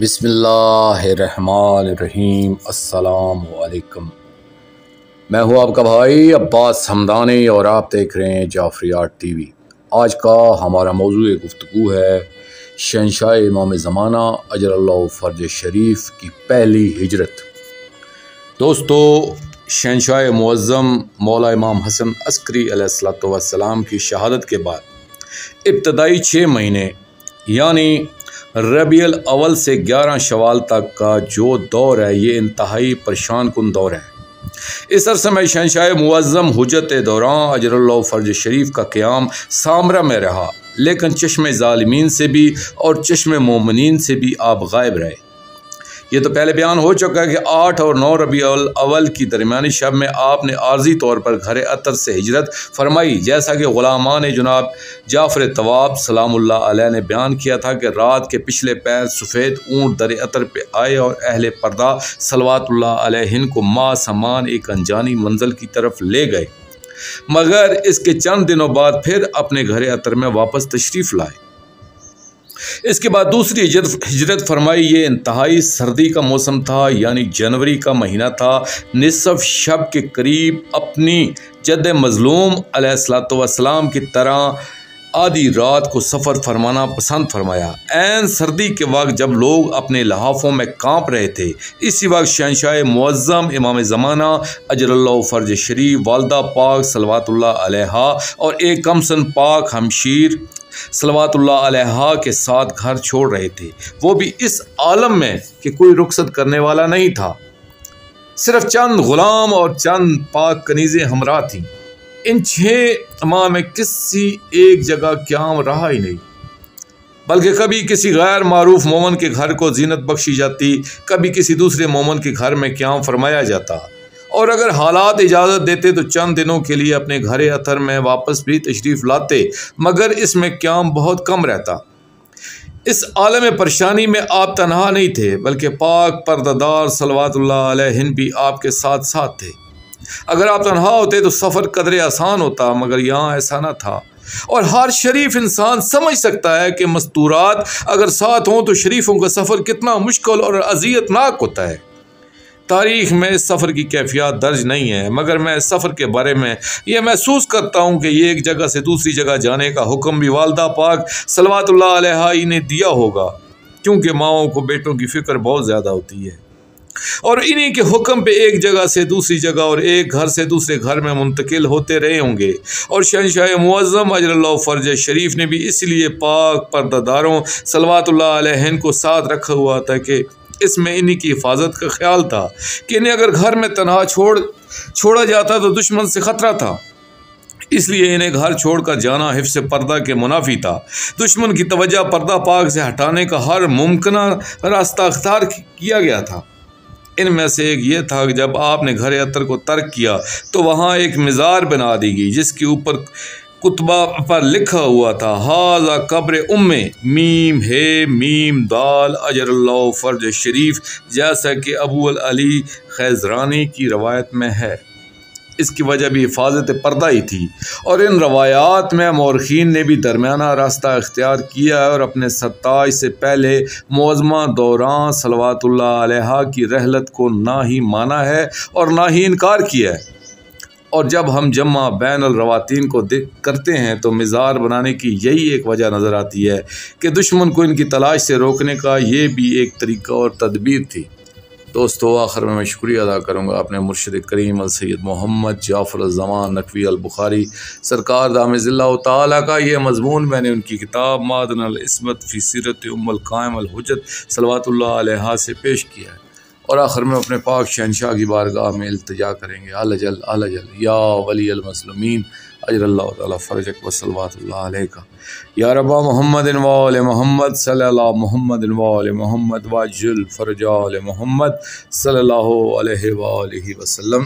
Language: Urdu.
بسم اللہ الرحمن الرحیم۔ السلام علیکم، میں ہوں آپ کا بھائی عباس حمدانی اور آپ دیکھ رہے ہیں جعفریات ٹی وی۔ آج کا ہمارا موضوع گفتگو ہے شہنشاہ امام زمانہ اجل اللہ فرج شریف کی پہلی ہجرت۔ دوستو، شہنشاہ معظم مولا امام حسن عسکری علیہ السلام کی شہادت کے بعد ابتدائی 6 مہینے یعنی ربیع الاول سے 11 شوال تک کا جو دور ہے یہ انتہائی پریشان کن دور ہے۔ اس عرصے میں شہنشاہ معظم حجت دوران اجل اللہ فرج شریف کا قیام سامرا میں رہا، لیکن چشم ظالمین سے بھی اور چشم مومنین سے بھی آپ غائب رہے۔ یہ تو پہلے بیان ہو چکا ہے کہ 8 اور 9 ربیع الاول کی درمیانی شب میں آپ نے عارضی طور پر گھر اطر سے ہجرت فرمائی، جیسا کہ غلامان جناب جعفر طواب سلام اللہ علیہ نے بیان کیا تھا کہ رات کے پچھلے پیر سفید اونٹ در اطر پہ آئے اور اہل پردہ صلوات اللہ علیہن کو ماں سمان ایک انجانی منزل کی طرف لے گئے، مگر اس کے چند دنوں بعد پھر اپنے گھر اطر میں واپس تشریف لائے۔ اس کے بعد دوسری ہجرت فرمائی۔ یہ انتہائی سردی کا موسم تھا، یعنی جنوری کا مہینہ تھا۔ نصف شب کے قریب اپنی جد مظلوم علیہ السلام کی طرح آدھی رات کو سفر فرمانا پسند فرمایا۔ عین سردی کے وقت جب لوگ اپنے لحافوں میں کانپ رہے تھے، اسی وقت شہنشاہ معظم امام زمانہ اجل اللہ فرج شریف، والدہ پاک صلوات اللہ علیہا اور ایک کمسن پاک ہمشیر صلوات اللہ علیہا کے ساتھ گھر چھوڑ رہے تھے، وہ بھی اس عالم میں کہ کوئی رخصت کرنے والا نہیں تھا۔ صرف چند غلام اور چند پاک کنیزیں ہمراہ تھیں۔ ان 6 ماہ میں کسی ایک جگہ قیام رہا ہی نہیں، بلکہ کبھی کسی غیر معروف مومن کے گھر کو زینت بخشی جاتی، کبھی کسی دوسرے مومن کے گھر میں قیام فرمایا جاتا، اور اگر حالات اجازت دیتے تو چند دنوں کے لیے اپنے گھر اطر میں واپس بھی تشریف لاتے، مگر اس میں قیام بہت کم رہتا۔ اس عالم پریشانی میں آپ تنہا نہیں تھے، بلکہ پاک پردہ صلوات اللہ علیہن بھی آپ کے ساتھ ساتھ تھے۔ اگر آپ تنہا ہوتے تو سفر قدرے آسان ہوتا، مگر یہاں ایسا نہ تھا، اور ہر شریف انسان سمجھ سکتا ہے کہ مستورات اگر ساتھ ہوں تو شریفوں کا سفر کتنا مشکل اور اذیت ناک ہوتا ہے۔ تاریخ میں اس سفر کی کیفیات درج نہیں ہے، مگر میں اس سفر کے بارے میں یہ محسوس کرتا ہوں کہ یہ ایک جگہ سے دوسری جگہ جانے کا حکم بھی والدہ پاک صلوات اللہ علیہا ہی نے دیا ہوگا، کیونکہ ماؤں کو بیٹوں کی فکر بہت زیادہ ہوتی ہے، اور انہی کے حکم پہ ایک جگہ سے دوسری جگہ اور ایک گھر سے دوسرے گھر میں منتقل ہوتے رہے ہوں گے۔ اور شہنشاہ معظم اجل اللہ فرج شریف نے بھی اس لیے پاک پردہ داروں صلوات اللہ علیہن کو ساتھ رکھا ہوا تھا کہ اس میں انہی کی حفاظت کا خیال تھا کہ انہیں اگر گھر میں تنہا چھوڑا جاتا تو دشمن سے خطرہ تھا، اس لیے انہیں گھر چھوڑ کر جانا حفظ پردہ کے منافی تھا۔ دشمن کی توجہ پردہ پاک سے ہٹانے کا ہر ممکنہ راستہ اختیار کیا گیا تھا۔ ان میں سے ایک یہ تھا کہ جب آپ نے گھر اطر کو ترک کیا تو وہاں ایک مزار بنا دی گئی، جس کے اوپر کتبہ پر لکھا ہوا تھا ھذا قبر میم ہے میم دال اجل اللہ فرج شریف، جیسا کہ ابو العلی خیزرانی کی روایت میں ہے۔ اس کی وجہ بھی حفاظت پردہ ہی تھی، اور ان روایات میں مورخین نے بھی درمیانہ راستہ اختیار کیا ہے اور اپنے 27 سے پہلے معظمہ دوران صلوات اللہ علیہا کی رحلت کو نہ ہی مانا ہے اور نہ ہی انکار کیا ہے۔ اور جب ہم جمع بین الرواتین کو کرتے ہیں تو مزار بنانے کی یہی ایک وجہ نظر آتی ہے کہ دشمن کو ان کی تلاش سے روکنے کا یہ بھی ایک طریقہ اور تدبیر تھی۔ دوستو، آخر میں شکریہ ادا کروں گا اپنے مرشد کریم السید محمد جعفر الزمان نقوی البخاری سرکار دامِ اللہ تعالیٰ کا۔ یہ مضمون میں نے ان کی کتاب معدن العصمت فی سیرت ام القائم الحجت صلوات اللہ علیہا سے پیش کیا ہے، اور آخر میں اپنے پاک شہنشاہ کی بارگاہ میں التجا کریں گے، الجل یا ولی المظلومین اجل اللہ تعالیٰ فرجک و صلوات اللہ علیہ یا ربا محمد و آل محمد صلی اللہ محمد و آل محمد واجل فرج آل محمد صلی اللہ علیہ وآلہ وسلم۔